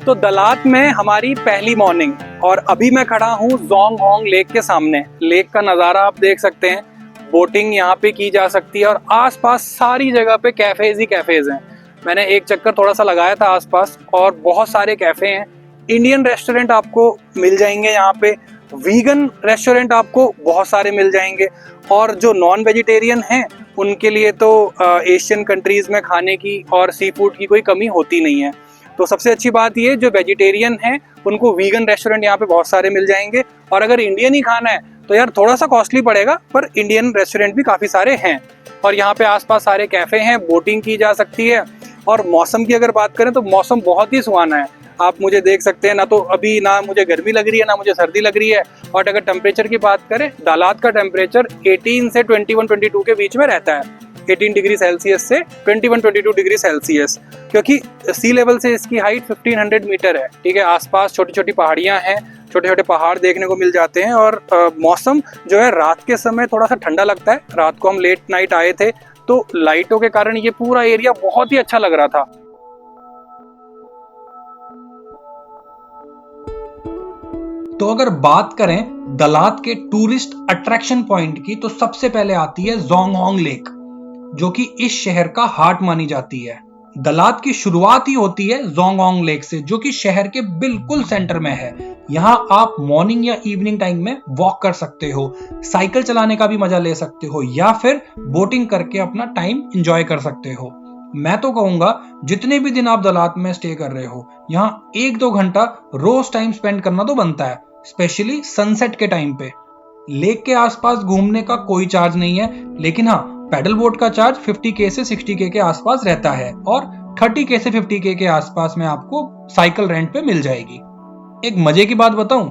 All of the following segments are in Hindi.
तो दलात में हमारी पहली मॉर्निंग और अभी मैं खड़ा हूँ जोंग होंग लेक के सामने। लेक का नज़ारा आप देख सकते हैं। बोटिंग यहाँ पे की जा सकती है और आसपास सारी जगह पे कैफेज ही कैफेज हैं। मैंने एक चक्कर थोड़ा सा लगाया था आसपास और बहुत सारे कैफे हैं। इंडियन रेस्टोरेंट आपको मिल जाएंगे यहाँ पे, वीगन रेस्टोरेंट आपको बहुत सारे मिल जाएंगे और जो नॉन वेजिटेरियन हैं उनके लिए तो एशियन कंट्रीज़ में खाने की और सी फूड की कोई कमी होती नहीं है। तो सबसे अच्छी बात ये जो वेजिटेरियन हैं उनको वीगन रेस्टोरेंट यहाँ पे बहुत सारे मिल जाएंगे और अगर इंडियन ही खाना है तो यार थोड़ा सा कॉस्टली पड़ेगा, पर इंडियन रेस्टोरेंट भी काफ़ी सारे हैं और यहाँ पे आसपास सारे कैफ़े हैं, बोटिंग की जा सकती है। और मौसम की अगर बात करें तो मौसम बहुत ही सुहाना है। आप मुझे देख सकते हैं, ना तो अभी ना मुझे गर्मी लग रही है ना मुझे सर्दी लग रही है। और अगर टेम्परेचर की बात करें, दालात का टेम्परेचर 18 से 21-22 के बीच में रहता है। 18 डिग्री सेल्सियस से 21-22 डिग्री सेल्सियस, क्योंकि सी लेवल से इसकी हाइट 1500 मीटर है। ठीक है, आसपास छोटी छोटी पहाड़ियाँ हैं, छोटे छोटे पहाड़ देखने को मिल जाते हैं और मौसम जो है रात के समय थोड़ा सा ठंडा लगता है। रात को हम लेट नाइट आए थे तो लाइटों के कारण ये पूरा एरिया बहुत ही अच्छा लग रहा था। तो अगर बात करें दलात के टूरिस्ट अट्रैक्शन पॉइंट की तो सबसे पहले आती है जोंग होंग लेक, जो कि इस शहर का हार्ट मानी जाती है। दलात की शुरुआत ही होती है जोंग होंग लेक से, जो कि शहर के बिल्कुल सेंटर में है। यहाँ आप मॉर्निंग या इवनिंग टाइम में वॉक कर सकते हो, साइकिल चलाने का भी मजा ले सकते हो या फिर बोटिंग करके अपना टाइम एंजॉय कर सकते हो। मैं तो कहूंगा जितने भी दिन आप दलात में स्टे कर रहे हो, यहाँ 1-2 घंटा रोज टाइम स्पेंड करना तो बनता है, स्पेशली सनसेट के टाइम पे। लेक के आसपास घूमने का कोई चार्ज नहीं है, लेकिन हाँ पैडल बोट का चार्ज 50K से 60K के आसपास रहता है और 30K से 50K के आसपास में आपको साइकिल रेंट पे मिल जाएगी। एक मजे की बात बताऊं,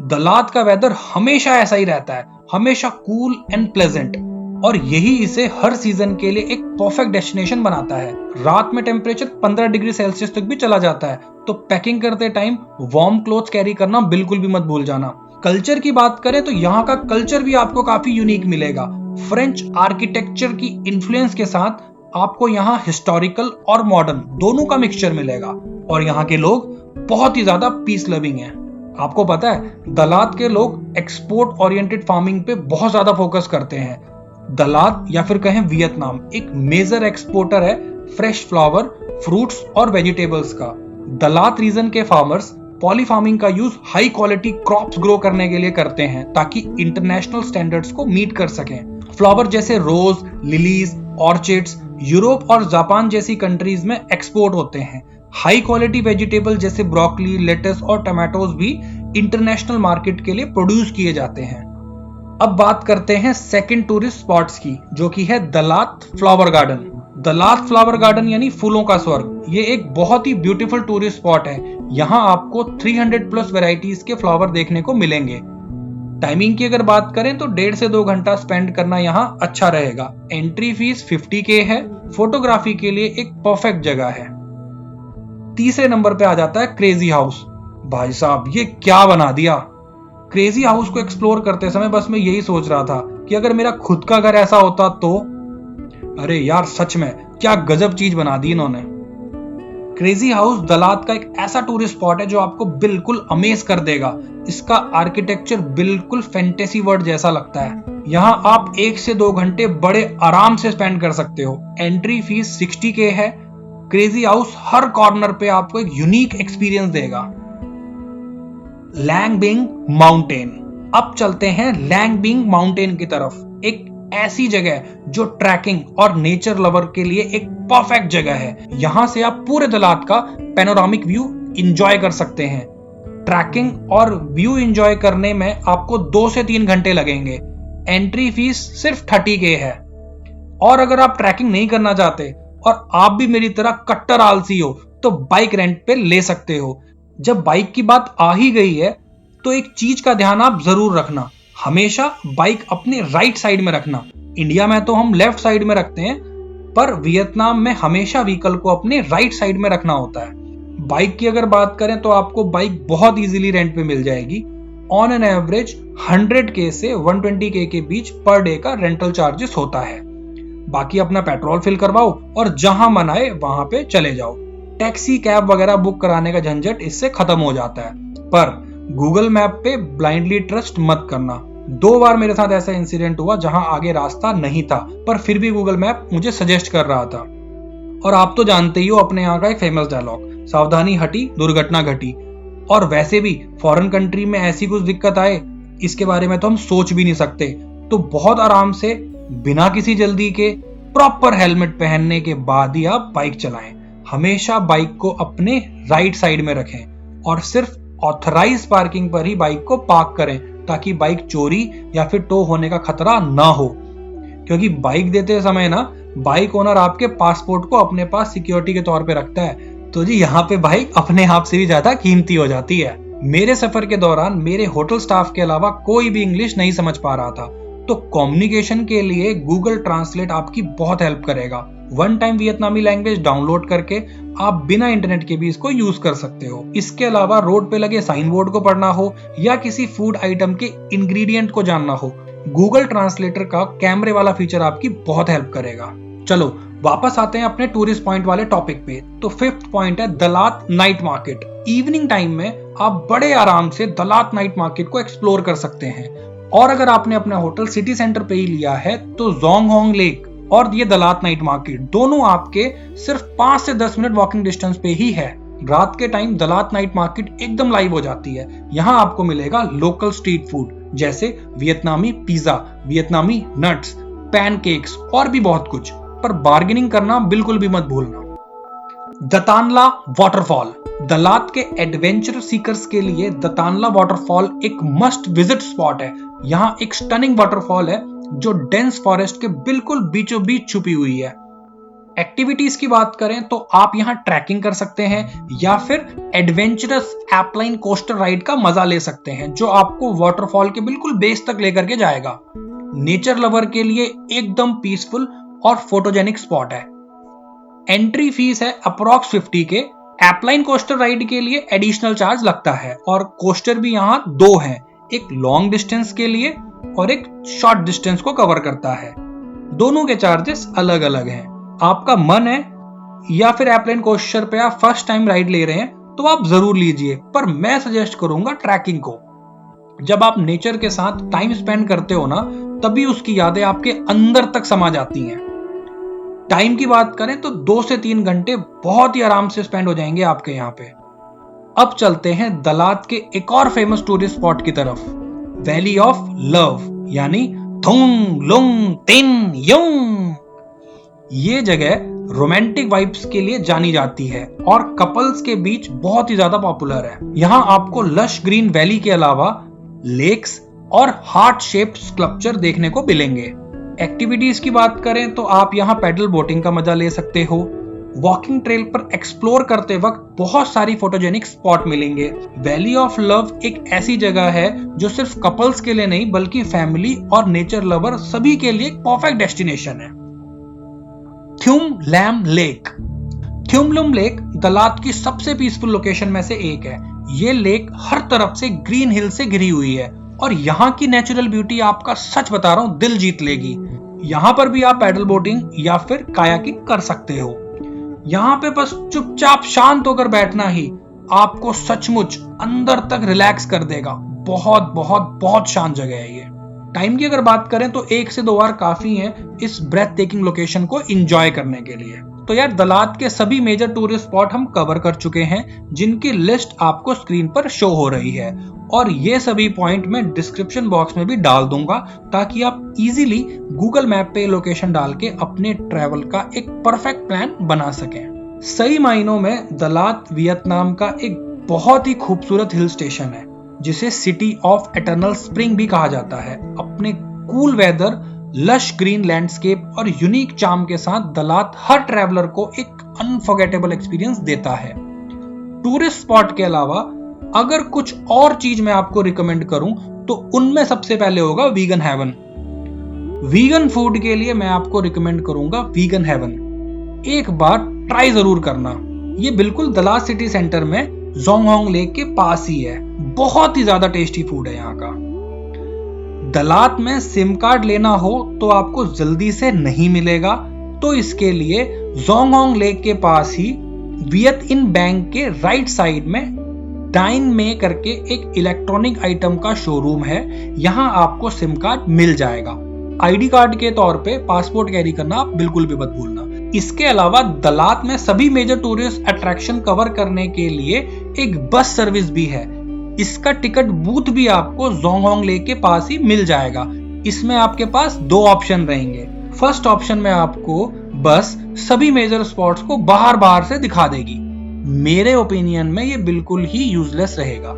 दलात का वेदर हमेशा ऐसा ही रहता है, हमेशा कूल एंड प्लेजेंट, और यही इसे हर सीजन के लिए एक परफेक्ट डेस्टिनेशन बनाता है। रात में टेम्परेचर 15 डिग्री सेल्सियस तक भी चला जाता है, तो पैकिंग करते टाइम वार्म क्लोथ्स कैरी करना बिल्कुल भी मत भूल जाना। कल्चर की बात करें तो यहाँ का कल्चर भी आपको काफी यूनिक मिलेगा। फ्रेंच आर्किटेक्चर की इन्फ्लुएंस के साथ आपको यहाँ हिस्टोरिकल और मॉडर्न दोनों का मिक्सचर मिलेगा और यहाँ के लोग बहुत ही ज्यादा पीस लविंग हैं। आपको पता है दलात के लोग एक्सपोर्ट ओरिएंटेड फार्मिंग पे बहुत ज्यादा फोकस करते हैं। दलात या फिर कहें वियतनाम एक मेजर एक्सपोर्टर है फ्रेश फ्लावर, फ्रूट्स और वेजिटेबल्स का। दलात रीजन के फार्मर्स पॉली फार्मिंग का use high quality crops grow करने के लिए करते हैं ताकि इंटरनेशनल स्टैंडर्ड्स को मीट कर सकें। फ्लावर जैसे रोज, लिलीज, ऑर्चिड्स यूरोप और जापान जैसी कंट्रीज में एक्सपोर्ट होते हैं। हाई क्वालिटी वेजिटेबल जैसे ब्रोकली, लेटस और टमाटोज भी इंटरनेशनल मार्केट के लिए प्रोड्यूस किए जाते हैं। अब बात करते हैं सेकंड टूरिस्ट स्पॉट्स की, जो कि है दलात फ्लावर गार्डन। दलात फ्लावर गार्डन यानी फूलों का स्वर्ग, ये एक बहुत ही ब्यूटीफुल टूरिस्ट स्पॉट है। यहाँ आपको 300 प्लस वेराइटीज के फ्लावर देखने को मिलेंगे। टाइमिंग की अगर बात करें तो 1.5 से 2 घंटा स्पेंड करना यहाँ अच्छा रहेगा। एंट्री फीस 50K है। फोटोग्राफी के लिए एक परफेक्ट जगह है। तीसरे नंबर पे आ जाता है क्रेजी हाउस। भाई साहब ये क्या बना दिया। क्रेजी हाउस को एक्सप्लोर करते समय बस मैं यही सोच रहा था कि अगर मेरा खुद का घर ऐसा होता तो। अरे यार सच में क्या गजब चीज बना दी इन्होंने। क्रेजी हाउस दलात का एक ऐसा टूरिस्ट स्पॉट है जो आपको बिल्कुल अमेज कर देगा। इसका आर्किटेक्चर बिल्कुल फैंटेसी वर्ल्ड जैसा लगता है। यहाँ आप 1 से 2 घंटे बड़े आराम से स्पेंड कर सकते हो। एंट्री फीस 60K है। क्रेजी हाउस हर कॉर्नर पे आपको एक यूनिक एक्सपीरियंस देगा। लैंगबिंग माउंटेन। अब चलते हैं लैंगबिंग माउंटेन की तरफ। एक ऐसी जगह जो ट्रैकिंग और नेचर लवर के लिए एक परफेक्ट जगह है। यहां से आप पूरे दलात का पैनोरामिक व्यू एंजॉय कर सकते हैं। ट्रैकिंग और व्यू एंजॉय करने में आपको 2 से 3 घंटे लगेंगे। एंट्री फीस सिर्फ 30K है। और अगर आप ट्रैकिंग नहीं करना चाहते और आप भी मेरी तरह कट्टर आलसी हो तो बाइक रेंट पे ले सकते हो। जब बाइक की बात आ ही गई है तो एक चीज का ध्यान आप जरूर रखना, हमेशा बाइक अपने राइट साइड में रखना। इंडिया में तो हम लेफ्ट साइड में रखते हैं, पर वियतनाम में हमेशा व्हीकल को अपने राइट साइड में रखना होता है। बाइक की अगर बात करें तो आपको बाइक बहुत इजीली रेंट पे मिल जाएगी। ऑन एन एवरेज 100K से 120K के बीच पर डे का रेंटल चार्जेस होता है। बाकी अपना पेट्रोल फिल करवाओ और जहां मन आए वहां पे चले जाओ। टैक्सी कैब वगैरह बुक कराने का झंझट इससे खत्म हो जाता है। पर गूगल मैप पे ब्लाइंडली ट्रस्ट मत करना। 2 बार मेरे साथ ऐसा इंसिडेंट हुआ जहां आगे रास्ता नहीं था, पर फिर भी गूगल मैप मुझे सजेस्ट कर रहा था। और आप तो जानते ही हो अपने यहाँ का एक फेमस डायलॉग, सावधानी हटी दुर्घटना घटी। और वैसे भी फॉरेन कंट्री में ऐसी कुछ दिक्कत आए, इसके बारे में तो हम सोच भी नहीं सकते। तो बहुत आराम से बिना किसी जल्दी के प्रॉपर हेलमेट पहनने के बाद ही आप बाइक चलाएं। हमेशा बाइक को अपने राइट साइड में रखें और सिर्फ ऑथराइज पार्किंग पर ही बाइक को पार्क करें, ताकि बाइक चोरी या फिर टो होने का खतरा ना हो। क्योंकि बाइक देते समय ना बाइक ओनर आपके पासपोर्ट को अपने पास सिक्योरिटी के तौर पे रखता है, तो जी यहाँ पे बाइक अपने आप से भी ज्यादा कीमती हो जाती है। मेरे सफर के दौरान मेरे होटल स्टाफ के अलावा कोई भी इंग्लिश नहीं समझ पा रहा था, तो कम्युनिकेशन के लिए गूगल ट्रांसलेट आपकी बहुत हेल्प करेगा। वन टाइम वियतनामी लैंग्वेज डाउनलोड करके आप बिना इंटरनेट के भी इसको यूज कर सकते हो। इसके अलावा रोड पे लगे साइन बोर्ड को पढ़ना हो या किसी फूड आइटम के इंग्रेडिएंट को जानना हो, गूगल ट्रांसलेटर का कैमरे वाला फीचर आपकी बहुत हेल्प करेगा। चलो वापस आते हैं अपने टूरिस्ट पॉइंट वाले टॉपिक पे। तो 5th पॉइंट है दलात नाइट मार्केट। इवनिंग टाइम में आप बड़े आराम से दलात नाइट मार्केट को एक्सप्लोर कर सकते हैं। और अगर आपने अपना होटल सिटी सेंटर पे ही लिया है तो जोंग होंग लेक और ये दलात नाइट मार्केट दोनों आपके सिर्फ 5 से 10 मिनट वॉकिंग डिस्टेंस पे ही है। रात के टाइम दलात नाइट मार्केट एकदम लाइव हो जाती है। यहाँ आपको मिलेगा लोकल स्ट्रीट फूड जैसे वियतनामी पिज्जा, वियतनामी नट्स, पैनकेक्स और भी बहुत कुछ। पर बार्गेनिंग करना बिल्कुल भी मत भूलना। दतानला वाटरफॉल। दलात के एडवेंचर सीकर्स के लिए दतानला वाटरफॉल एक मस्ट विजिट स्पॉट है। यहाँ एक स्टनिंग वाटरफॉल है जो डेंस फॉरेस्ट के बिल्कुल बीचों बीच छुपी हुई है। एक्टिविटीज की बात करें तो आप यहाँ ट्रैकिंग कर सकते हैं या फिर एडवेंचरस एपलाइन कोस्टर राइड का मजा ले सकते हैं, जो आपको वाटरफॉल के बिल्कुल बेस तक लेकर के जाएगा। नेचर लवर के लिए एकदम पीसफुल और फोटोजेनिक स्पॉट है। एंट्री फीस है अप्रॉक्स 50 के। एपलाइन कोस्टर राइड के लिए एडिशनल चार्ज लगता है और कोस्टर भी यहाँ 2 हैं, एक लॉन्ग डिस्टेंस के लिए और एक शॉर्ट डिस्टेंस को कवर करता है। दोनों के चार्जेस अलग अलग हैं। आपका मन है या फिर एपलाइन कोस्टर पे आप फर्स्ट टाइम राइड ले रहे हैं तो आप जरूर लीजिए, पर मैं सजेस्ट करूंगा ट्रैकिंग को। जब आप नेचर के साथ टाइम स्पेंड करते हो ना, तभी उसकी यादें आपके अंदर तक समा जाती हैं। टाइम की बात करें तो 2 से 3 घंटे बहुत ही आराम से स्पेंड हो जाएंगे आपके यहाँ पे। अब चलते हैं दलात के एक और फेमस टूरिस्ट स्पॉट की तरफ, वैली ऑफ लव यानी थुंग लुंग तिन युंग। ये जगह रोमांटिक वाइब्स के लिए जानी जाती है और कपल्स के बीच बहुत ही ज्यादा पॉपुलर है। यहाँ आपको लश ग्रीन वैली के अलावा लेक्स और हार्ट शेप्ड स्कल्पचर देखने को मिलेंगे। एक्टिविटीज की बात करें तो आप यहाँ पैडल बोटिंग का मजा ले सकते हो। वॉकिंग ट्रेल पर एक्सप्लोर करते वक्त बहुत सारी फोटोजेनिक स्पॉट मिलेंगे। वैली ऑफ लव एक ऐसी जगह है जो सिर्फ कपल्स के लिए नहीं बल्कि फैमिली और नेचर लवर सभी के लिए एक परफेक्ट डेस्टिनेशन है। थ्युम लैम लेक। थ्युम लुम लेक दलात की सबसे पीसफुल लोकेशन में से एक है। ये लेक हर तरफ से ग्रीन हिल से घिरी हुई है और यहाँ की नेचुरल ब्यूटी आपका सच बता रहा हूँ दिल जीत लेगी। यहाँ पर भी आप पैडल बोटिंग या फिर कायाकिंग कर सकते हो। यहाँ पे बस चुपचाप शांत होकर बैठना ही आपको सचमुच अंदर तक रिलैक्स कर देगा। बहुत बहुत बहुत शांत जगह है ये। टाइम की अगर बात करें तो 1 से 2 बार काफी है इस ब्रेथ टेकिंग लोकेशन को एंजॉय करने के लिए। तो यार दलात के सभी मेजर टूरिस्ट स्पॉट हम कवर कर चुके हैं, जिनकी लिस्ट आपको स्क्रीन पर शो हो रही है और ये सभी पॉइंट मैं डिस्क्रिप्शन बॉक्स में भी डाल दूंगा, ताकि आप इजीली गूगल मैप पे लोकेशन डाल के अपने ट्रैवल का एक परफेक्ट प्लान बना सकें। सही मायनों में दलात वियतनाम का एक बहुत ही खूबसूरत हिल स्टेशन है, जिसे सिटी ऑफ एटर्नल स्प्रिंग भी कहा जाता है। अपने cool weather, lush green landscape और यूनिक चार्म के साथ दलात हर ट्रैवलर को एक अनफॉरगेटेबल एक्सपीरियंस देता है। टूरिस्ट स्पॉट के अलावा अगर कुछ और चीज मैं आपको रिकमेंड करूं तो उनमें सबसे पहले होगा वीगन हेवन। वीगन फूड के लिए मैं आपको रिकमेंड करूंगा वीगन हेवन। एक बार ट्राई जरूर करना। ये बिल्कुल दलात सिटी सेंटर में जोंग होंग लेक के पास ही है। बहुत ही ज्यादा टेस्टी फूड है यहाँ का। दलात में सिम कार्ड लेना हो तो आपको जल्दी से नहीं मिलेगा, तो इसके लिए जोंग होंग लेक के पास ही वियत इन बैंक के राइट साइड में डाइन में करके एक इलेक्ट्रॉनिक आइटम का शोरूम है। यहाँ आपको सिम कार्ड मिल जाएगा। आईडी कार्ड के तौर पे पासपोर्ट कैरी करना आप बिल्कुल भी मत भूलना। इसके अलावा दलात में सभी मेजर टूरिस्ट अट्रैक्शन कवर करने के लिए एक बस सर्विस भी है। इसका टिकट बूथ भी आपको जोंगहोंग लेक के पास ही मिल जाएगा। इसमें आपके पास दो ऑप्शन रहेंगे। फर्स्ट ऑप्शन में आपको बस सभी मेजर स्पॉट्स को बाहर से दिखा देगी। मेरे ओपिनियन में ये बिल्कुल ही यूजलेस रहेगा।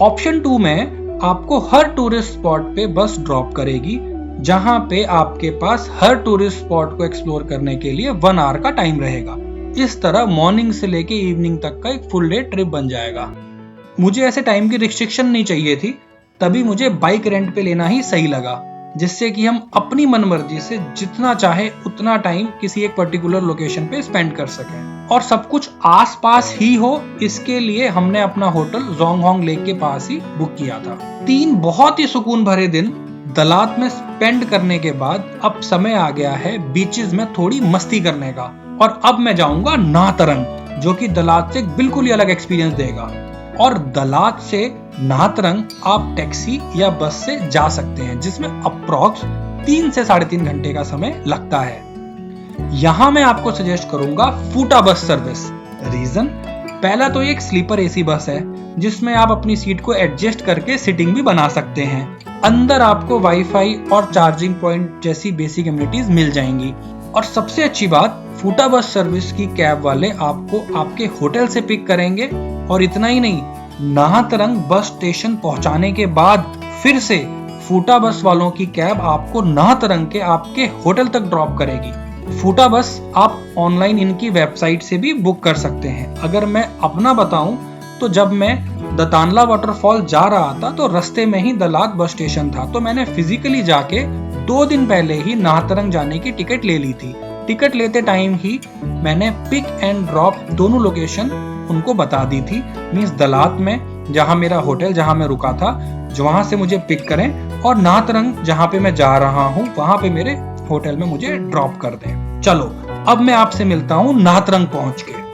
ऑप्शन 2 में आपको हर टूरिस्ट स्पॉट पे बस ड्रॉप करेगी, जहां पे आपके पास हर टूरिस्ट स्पॉट को एक्सप्लोर करने के लिए 1 आवर का टाइम रहेगा। इस तरह मॉर्निंग से लेके इवनिंग तक का एक फुल डे ट्रिप बन जाएगा। मुझे ऐसे टाइम की रिस्ट्रिक्शन नहीं चाहिए थी, तभी मुझे बाइक रेंट पे लेना ही सही लगा, जिससे कि हम अपनी मनमर्जी से जितना चाहे उतना टाइम किसी एक पर्टिकुलर लोकेशन पे स्पेंड कर सकें और सब कुछ आसपास ही हो। इसके लिए हमने अपना होटल जोंगहोंग लेक के पास ही बुक किया था। 3 बहुत ही सुकून भरे दिन दलात में स्पेंड करने के बाद अब समय आ गया है बीचेस में थोड़ी मस्ती करने का। और अब मैं जाऊंगा नाहतरंग, जो कि दलात से बिल्कुल ही अलग एक्सपीरियंस देगा। और दलात से नाहतरंग आप टैक्सी या बस से जा सकते हैं, जिसमें अप्रॉक्स 3 से 3.5 घंटे का समय लगता है। यहाँ मैं आपको सजेस्ट करूंगा फूटा बस सर्विस। रीजन, पहला तो एक स्लीपर एसी बस है, जिसमें आप अपनी सीट को एडजस्ट करके सिटिंग भी बना सकते हैं। अंदर आपको वाईफाई और चार्जिंग पॉइंट जैसी बेसिक एमिनिटीज मिल जाएंगी। और सबसे अच्छी बात, फूटा बस सर्विस की कैब वाले आपको आपके होटल से पिक करेंगे। और इतना ही नहीं, नाहतरंग बस स्टेशन पहुंचाने के बाद फिर से फूटा बस वालों की कैब आपको नाहतरंग के आपके होटल तक ड्रॉप करेगी। फूटा बस आप ऑनलाइन इनकी वेबसाइट से भी बुक कर सकते हैं। अगर मैं अपना बताऊं तो जब मैं दतानला वाटरफॉल जा रहा था तो रास्ते में ही दलात बस स्टेशन था, तो मैंने फिजिकली जाके 2 दिन पहले ही नाहतरंग जाने की टिकट ले ली थी। टिकट लेते टाइम ही मैंने पिक एंड ड्रॉप दोनों लोकेशन उनको बता दी थी। मींस दलात में जहां मेरा होटल, जहां मैं रुका था, जो वहां से मुझे पिक करें, और नाहतरंग जहां पे मैं जा रहा हूं वहां पे मेरे होटल में मुझे ड्रॉप कर दें। चलो अब मैं आपसे मिलता हूं नाहतरंग पहुंच के।